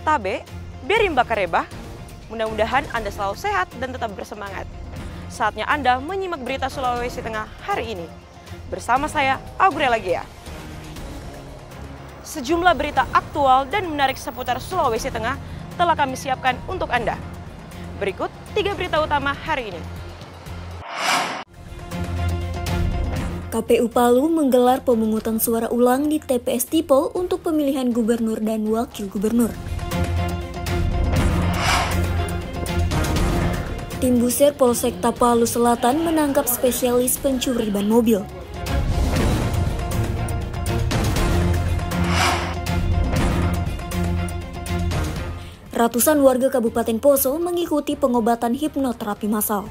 Tabe, Berimba Kareba. Mudah-mudahan Anda selalu sehat dan tetap bersemangat. Saatnya Anda menyimak berita Sulawesi Tengah hari ini. Bersama saya, Aurela Gia. Sejumlah berita aktual dan menarik seputar Sulawesi Tengah telah kami siapkan untuk Anda. Berikut 3 berita utama hari ini. KPU Palu menggelar pemungutan suara ulang di TPS Tipo untuk pemilihan gubernur dan wakil gubernur. Tim Buser Polsekta Palu Selatan menangkap spesialis pencuri ban mobil. Ratusan warga Kabupaten Poso mengikuti pengobatan hipnoterapi massal.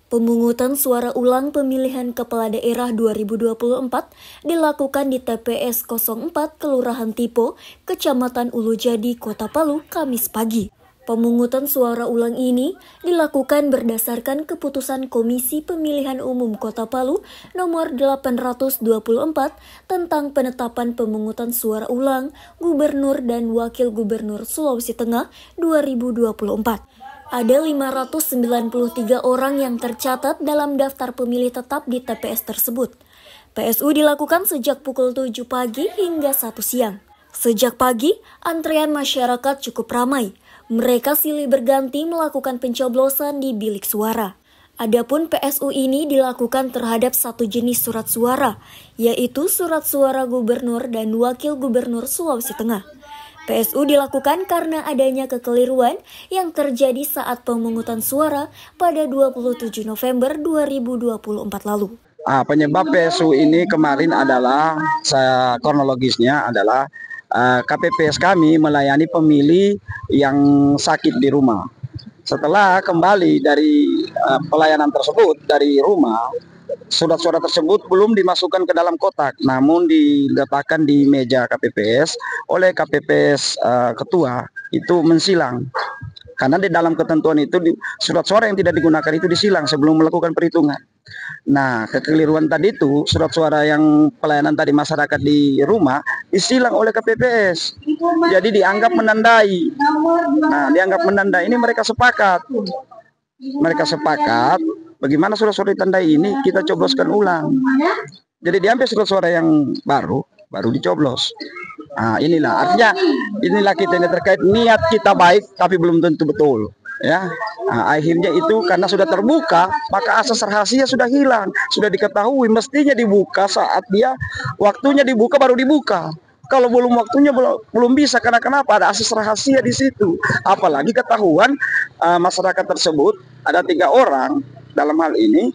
Pemungutan suara ulang pemilihan kepala daerah 2024 dilakukan di TPS 04 Kelurahan Tipo, Kecamatan Ulujadi, Kota Palu, Kamis pagi. Pemungutan suara ulang ini dilakukan berdasarkan keputusan Komisi Pemilihan Umum Kota Palu nomor 824 tentang penetapan pemungutan suara ulang Gubernur dan Wakil Gubernur Sulawesi Tengah 2024. Ada 593 orang yang tercatat dalam daftar pemilih tetap di TPS tersebut. PSU dilakukan sejak pukul 7 pagi hingga 1 siang. Sejak pagi, antrean masyarakat cukup ramai. Mereka silih berganti melakukan pencoblosan di bilik suara. Adapun PSU ini dilakukan terhadap satu jenis surat suara, yaitu surat suara gubernur dan wakil gubernur Sulawesi Tengah. PSU dilakukan karena adanya kekeliruan yang terjadi saat pemungutan suara pada 27 November 2024 lalu. Penyebab PSU ini kemarin adalah, kronologisnya adalah KPPS kami melayani pemilih yang sakit di rumah. Setelah kembali dari pelayanan tersebut dari rumah, surat-surat tersebut belum dimasukkan ke dalam kotak, namun diletakkan di meja KPPS oleh KPPS ketua itu mensilang. Karena di dalam ketentuan itu surat suara yang tidak digunakan itu disilang sebelum melakukan perhitungan. Nah, kekeliruan tadi itu surat suara yang pelayanan tadi masyarakat di rumah disilang oleh KPPS. Jadi dianggap menandai. Nah, dianggap menandai ini mereka sepakat. Bagaimana surat-surat ditandai ini kita cobloskan ulang. Jadi diambil surat suara yang baru dicoblos. Artinya kita ini terkait niat kita baik tapi belum tentu betul. Ya, akhirnya itu karena sudah terbuka maka asas rahasia sudah hilang, sudah diketahui mestinya dibuka saat dia waktunya dibuka baru dibuka. Kalau belum waktunya belum bisa, karena kenapa? Ada asas rahasia di situ. Apalagi ketahuan masyarakat tersebut ada 3 orang dalam hal ini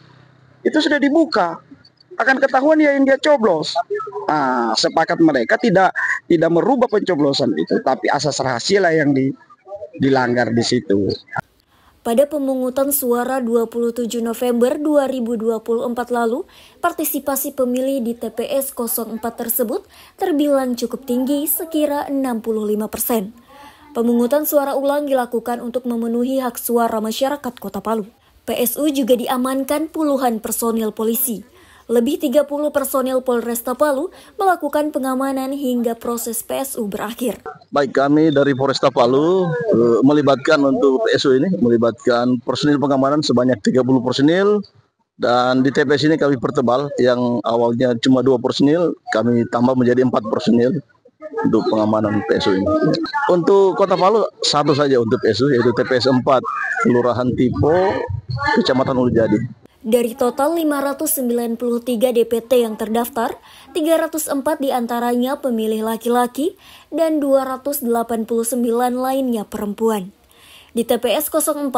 itu sudah dibuka. Akan ketahuan yang dia coblos. Sepakat mereka tidak merubah pencoblosan itu, tapi asas rahasia lah yang dilanggar di situ. Pada pemungutan suara 27 November 2024 lalu, partisipasi pemilih di TPS 04 tersebut terbilang cukup tinggi, sekira 65%. Pemungutan suara ulang dilakukan untuk memenuhi hak suara masyarakat Kota Palu. PSU juga diamankan puluhan personil polisi. Lebih 30 personil Polresta Palu melakukan pengamanan hingga proses PSU berakhir. Baik, kami dari Polresta Palu melibatkan untuk PSU ini, melibatkan personil pengamanan sebanyak 30 personil. Dan di TPS ini kami pertebal, yang awalnya cuma 2 personil, kami tambah menjadi 4 personil untuk pengamanan PSU ini. Untuk Kota Palu, satu saja untuk PSU, yaitu TPS 4, Kelurahan Tipo, Kecamatan Ulujadi. Dari total 593 DPT yang terdaftar, 304 diantaranya pemilih laki-laki dan 289 lainnya perempuan. Di TPS 04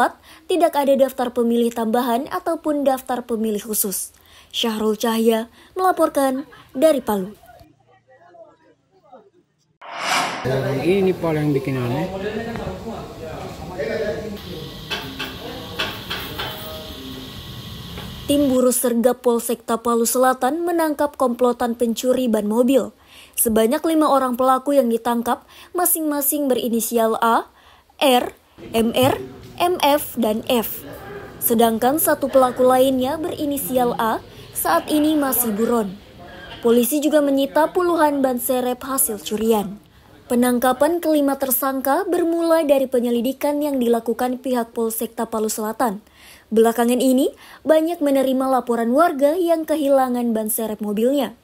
tidak ada daftar pemilih tambahan ataupun daftar pemilih khusus. Syahrul Cahya melaporkan dari Palu. Ini Paul yang bikin aneh. Tim Buru Sergap Polsekta Palu Selatan menangkap komplotan pencuri ban mobil. Sebanyak 5 orang pelaku yang ditangkap masing-masing berinisial A, R, MR, MF, dan F. Sedangkan satu pelaku lainnya berinisial A saat ini masih buron. Polisi juga menyita puluhan ban serep hasil curian. Penangkapan kelima tersangka bermula dari penyelidikan yang dilakukan pihak Polsek Tapalu Selatan. Belakangan ini banyak menerima laporan warga yang kehilangan ban serep mobilnya.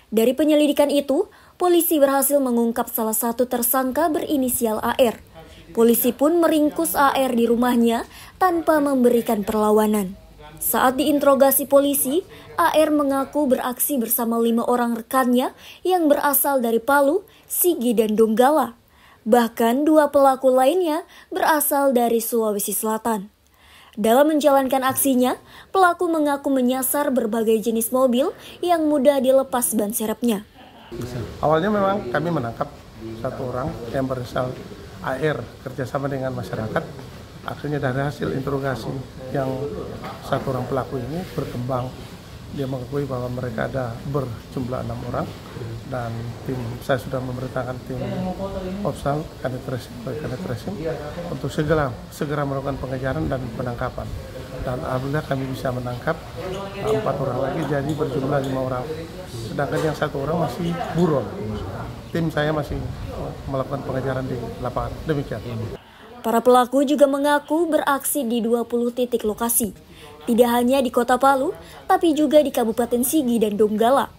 Dari penyelidikan itu, polisi berhasil mengungkap salah satu tersangka berinisial AR. Polisi pun meringkus AR di rumahnya tanpa memberikan perlawanan. Saat diinterogasi polisi, AR mengaku beraksi bersama 5 orang rekannya yang berasal dari Palu, Sigi, dan Donggala. Bahkan 2 pelaku lainnya berasal dari Sulawesi Selatan. Dalam menjalankan aksinya, pelaku mengaku menyasar berbagai jenis mobil yang mudah dilepas ban serepnya. Awalnya memang kami menangkap satu orang yang berasal AR kerjasama dengan masyarakat. Akhirnya dari hasil interogasi yang satu orang pelaku ini berkembang, dia mengakui bahwa mereka ada berjumlah 6 orang dan saya sudah memerintahkan tim Opsal Kanit Tracing untuk segera melakukan pengejaran dan penangkapan. Dan alhamdulillah kami bisa menangkap 4 orang lagi, jadi berjumlah 5 orang. Sedangkan yang satu orang masih buron. Tim saya masih melakukan pengejaran di lapangan. Demikian. Para pelaku juga mengaku beraksi di 20 titik lokasi. Tidak hanya di Kota Palu, tapi juga di Kabupaten Sigi dan Donggala.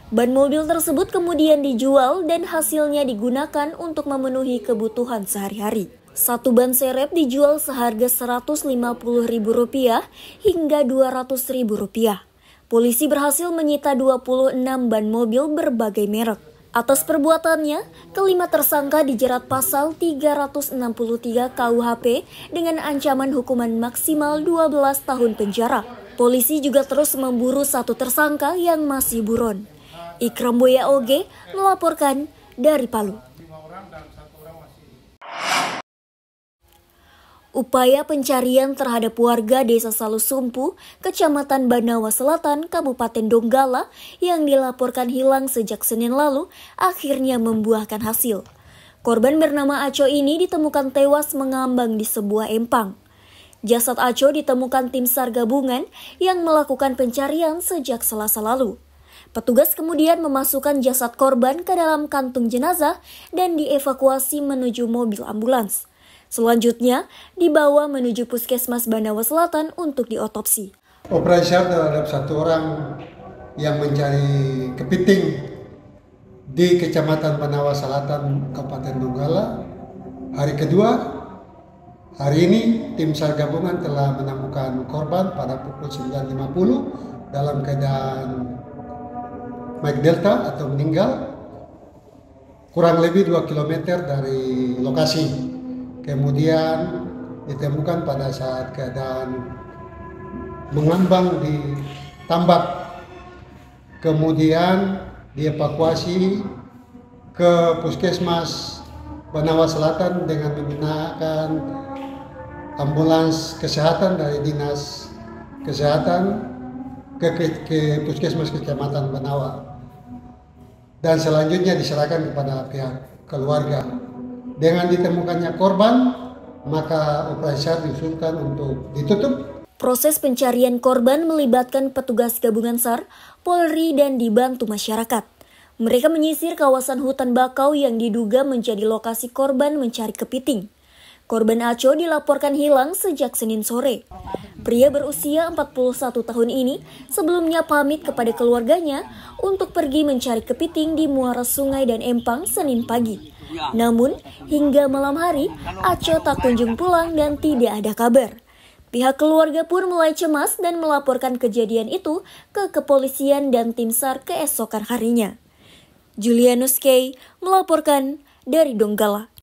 Ban mobil tersebut kemudian dijual dan hasilnya digunakan untuk memenuhi kebutuhan sehari-hari. Satu ban serep dijual seharga Rp150.000 hingga Rp200.000. Polisi berhasil menyita 26 ban mobil berbagai merek. Atas perbuatannya, kelima tersangka dijerat pasal 363 KUHP dengan ancaman hukuman maksimal 12 tahun penjara. Polisi juga terus memburu satu tersangka yang masih buron. Ikram Boya Oge melaporkan dari Palu. Upaya pencarian terhadap warga Desa Salusumpu, Kecamatan Banawa Selatan, Kabupaten Donggala yang dilaporkan hilang sejak Senin lalu akhirnya membuahkan hasil. Korban bernama Aco ini ditemukan tewas mengambang di sebuah empang. Jasad Aco ditemukan tim SAR gabungan yang melakukan pencarian sejak Selasa lalu. Petugas kemudian memasukkan jasad korban ke dalam kantung jenazah dan dievakuasi menuju mobil ambulans. Selanjutnya, dibawa menuju Puskesmas Banawa Selatan untuk diotopsi. Operasi SAR terhadap satu orang yang mencari kepiting di Kecamatan Banawa Selatan, Kabupaten Donggala. Hari kedua, hari ini tim SAR gabungan telah menemukan korban pada pukul 9.50 dalam keadaan Mike Delta atau meninggal, kurang lebih 2 km dari lokasi. Kemudian ditemukan pada saat keadaan mengambang di tambak. Kemudian dievakuasi ke Puskesmas Banawa Selatan dengan menggunakan ambulans kesehatan dari Dinas Kesehatan ke Puskesmas Kecamatan Banawa. Dan selanjutnya diserahkan kepada pihak keluarga. Dengan ditemukannya korban, maka operasi SAR diusulkan untuk ditutup. Proses pencarian korban melibatkan petugas gabungan SAR, Polri, dan dibantu masyarakat. Mereka menyisir kawasan hutan bakau yang diduga menjadi lokasi korban mencari kepiting. Korban Aco dilaporkan hilang sejak Senin sore. Pria berusia 41 tahun ini sebelumnya pamit kepada keluarganya untuk pergi mencari kepiting di muara sungai dan empang Senin pagi. Namun, hingga malam hari, Aco tak kunjung pulang dan tidak ada kabar. Pihak keluarga pun mulai cemas dan melaporkan kejadian itu ke kepolisian dan tim SAR keesokan harinya. Julianus K. melaporkan dari Donggala.